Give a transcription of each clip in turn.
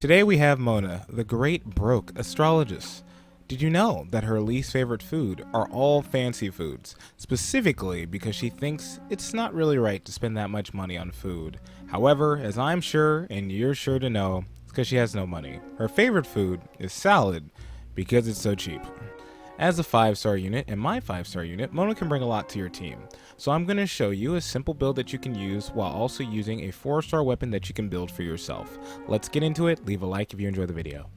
Today we have Mona, the great broke astrologist. Did you know that her least favorite food are all fancy foods, specifically because she thinks it's not really right to spend that much money on food? However, as I'm sure and you're sure to know, it's because she has no money. Her favorite food is salad because it's so cheap. As a 5-star unit and my 5-star unit, Mona can bring a lot to your team. So I'm going to show you a simple build that you can use while also using a 4-star weapon that you can build for yourself. Let's get into it. Leave a like if you enjoy the video.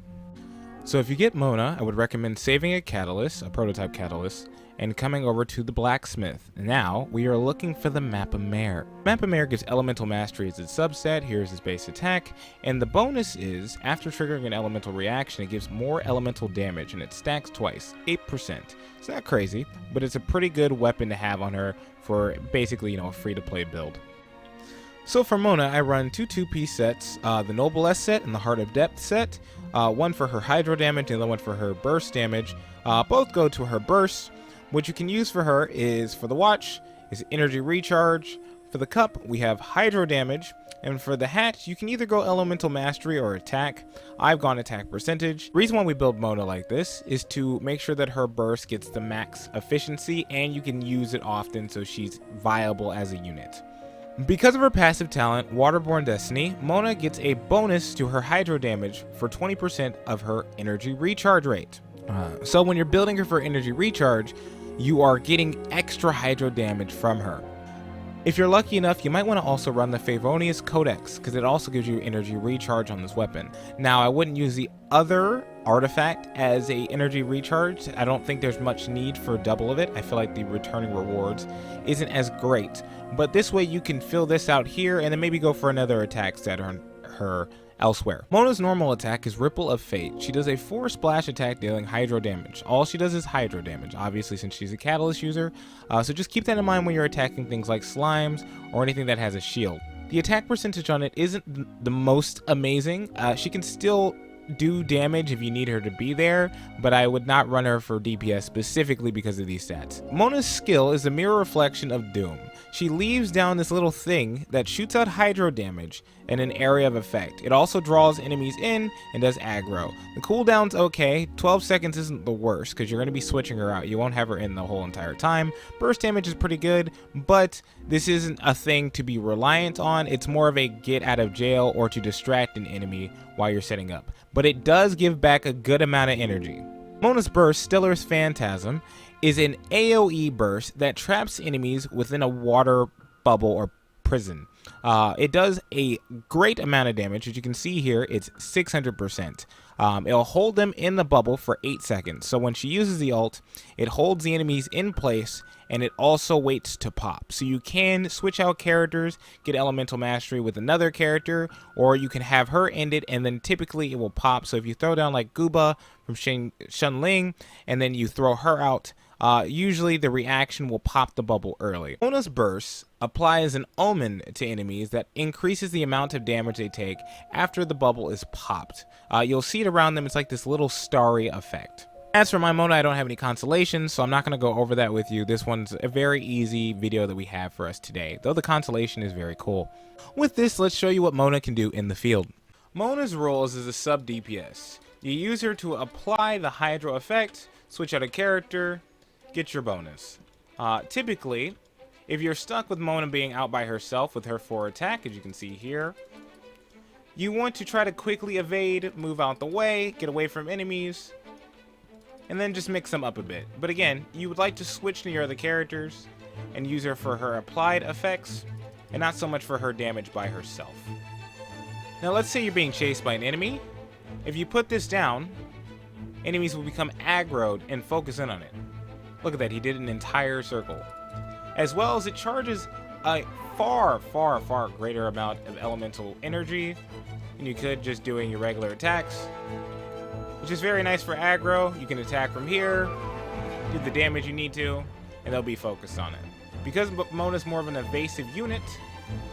So if you get Mona, I would recommend saving a catalyst, a prototype catalyst, and coming over to the blacksmith. Now we are looking for the Mapamere. Mapamere gives elemental mastery as its subset. Here's his base attack, and the bonus is after triggering an elemental reaction, it gives more elemental damage, and it stacks twice, 8%. It's not crazy, but it's a pretty good weapon to have on her for basically, a free-to-play build. So for Mona, I run two 2-piece sets, the Noblesse set and the Heart of Depth set. One for her hydro damage and the other one for her burst damage. Both go to her burst. What you can use for her is, for the watch, is energy recharge. For the cup, we have hydro damage. And for the hat, you can either go elemental mastery or attack. I've gone attack percentage. The reason why we build Mona like this is to make sure that her burst gets the max efficiency and you can use it often so she's viable as a unit. Because of her passive talent, Waterborne Destiny, Mona gets a bonus to her hydro damage for 20% of her energy recharge rate. So when you're building her for energy recharge, you are getting extra hydro damage from her. If you're lucky enough, you might want to also run the Favonius Codex, because it also gives you energy recharge on this weapon. Now, I wouldn't use the other artifact as a energy recharge. I don't think there's much need for double of it. I feel like the returning rewards isn't as great. But this way you can fill this out here and then maybe go for another attack set on her elsewhere. Mona's normal attack is Ripple of Fate. She does a 4 splash attack dealing hydro damage. All she does is hydro damage, obviously, since she's a catalyst user. So just keep that in mind when you're attacking things like slimes or anything that has a shield. The attack percentage on it isn't the most amazing. She can still do damage if you need her to be there, but I would not run her for DPS specifically because of these stats. Mona's skill is a mirror reflection of Doom. She leaves down this little thing that shoots out hydro damage in an area of effect. It also draws enemies in and does aggro. The cooldown's okay. 12 seconds isn't the worst because you're going to be switching her out. You won't have her in the whole entire time. Burst damage is pretty good, but this isn't a thing to be reliant on. It's more of a get out of jail or to distract an enemy while you're setting up. But it does give back a good amount of energy. Mona's burst, Stellar's Phantasm, is an AoE burst that traps enemies within a water bubble or prison. It does a great amount of damage. As you can see here, it's 600%. It'll hold them in the bubble for 8 seconds. So when she uses the ult, it holds the enemies in place and it also waits to pop. So you can switch out characters, get elemental mastery with another character, or you can have her end it and then typically it will pop. So if you throw down like Guba from Shunling and then you throw her out, usually the reaction will pop the bubble early. Mona's burst applies an omen to enemies that increases the amount of damage they take after the bubble is popped. You'll see it around them. It's like this little starry effect. As for my Mona, I don't have any constellations, so I'm not going to go over that with you. This one's a very easy video that we have for us today, though the constellation is very cool. With this, let's show you what Mona can do in the field. Mona's role is as a sub DPS. You use her to apply the hydro effect, switch out a character, get your bonus. Typically, if you're stuck with Mona being out by herself with her 4 attack, as you can see here, you want to try to quickly evade, move out the way, get away from enemies, and then just mix them up a bit. But again, you would like to switch to your other characters and use her for her applied effects and not so much for her damage by herself. Now let's say you're being chased by an enemy. If you put this down, enemies will become aggroed and focus in on it. Look at that, he did an entire circle. As well as it charges a far, far, far greater amount of elemental energy than you could just doing your regular attacks, which is very nice for aggro. You can attack from here, do the damage you need to, and they'll be focused on it. Because Mona's more of an evasive unit,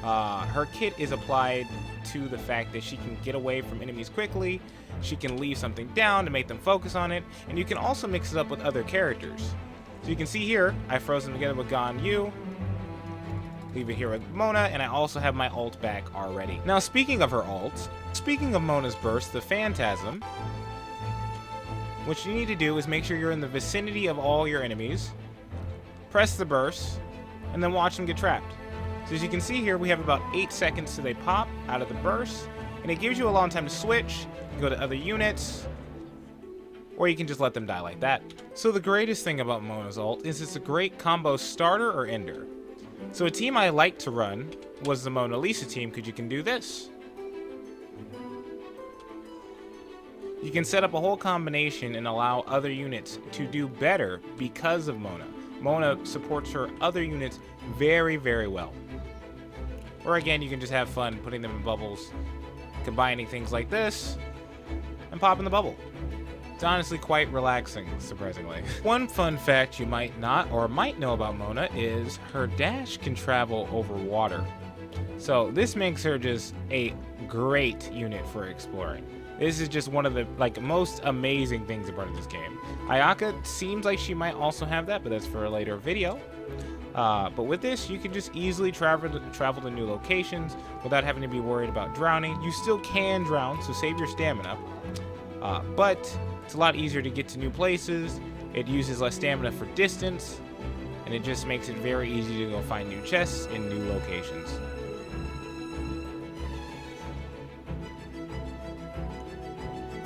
her kit is applied to the fact that she can get away from enemies quickly, she can leave something down to make them focus on it, and you can also mix it up with other characters. So you can see here, I froze them together with Gan Yu. leave it here with Mona, and I also have my ult back already. Now, speaking of her ult, speaking of Mona's burst, the Phantasm, what you need to do is make sure you're in the vicinity of all your enemies, press the burst, and then watch them get trapped. So as you can see here, we have about 8 seconds till they pop out of the burst, and it gives you a long time to switch, go to other units, or you can just let them die like that. So the greatest thing about Mona's ult is it's a great combo starter or ender. So a team I like to run was the Mona Lisa team, because you can do this. You can set up a whole combination and allow other units to do better because of Mona. Mona supports her other units very, very well. Or again, you can just have fun putting them in bubbles, combining things like this, and popping the bubble. It's honestly quite relaxing, surprisingly. One fun fact you might not or might know about Mona is her dash can travel over water. So this makes her just a great unit for exploring. This is just one of the most amazing things about this game. Ayaka seems like she might also have that, but that's for a later video. But with this, you can just easily travel to new locations without having to be worried about drowning. You still can drown, so save your stamina. But it's a lot easier to get to new places. It uses less stamina for distance, and it just makes it very easy to go find new chests in new locations.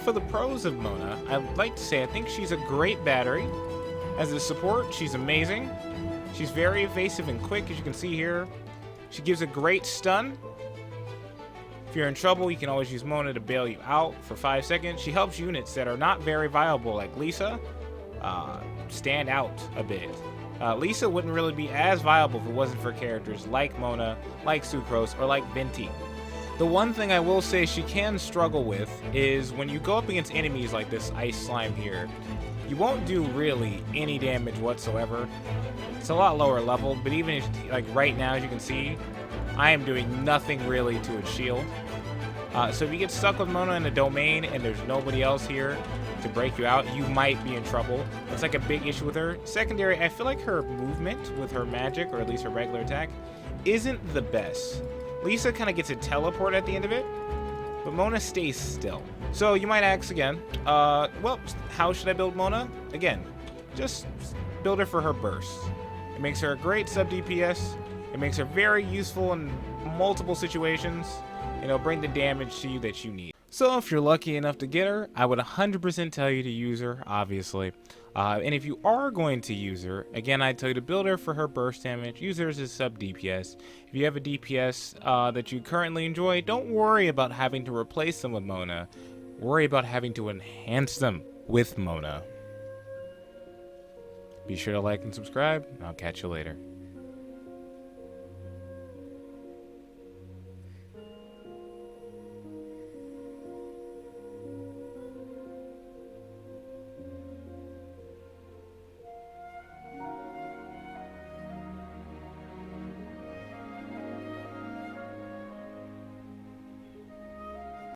For the pros of Mona, I'd like to say I think she's a great battery. As a support, she's amazing. She's very evasive and quick, as you can see here. She gives a great stun. If you're in trouble, you can always use Mona to bail you out for 5 seconds. She helps units that are not very viable, like Lisa, stand out a bit. Lisa wouldn't really be as viable if it wasn't for characters like Mona, like Sucrose, or like Venti. The one thing I will say she can struggle with is when you go up against enemies like this ice slime here, you won't do really any damage whatsoever. It's a lot lower level, but even if, right now, as you can see, I am doing nothing really to its shield. So if you get stuck with Mona in a domain and there's nobody else here to break you out, you might be in trouble. That's like a big issue with her. Secondary, I feel like her movement with her magic, or at least her regular attack, isn't the best. Lisa kind of gets a teleport at the end of it, but Mona stays still. So you might ask again, well, how should I build Mona? Again, just build her for her burst. It makes her a great sub DPS. It makes her very useful in multiple situations, and it'll bring the damage to you that you need. So if you're lucky enough to get her, I would 100% tell you to use her, obviously. And if you are going to use her, again, I'd tell you to build her for her burst damage. Use her as a sub DPS. If you have a DPS that you currently enjoy, don't worry about having to replace them with Mona. Worry about having to enhance them with Mona. Be sure to like and subscribe, and I'll catch you later.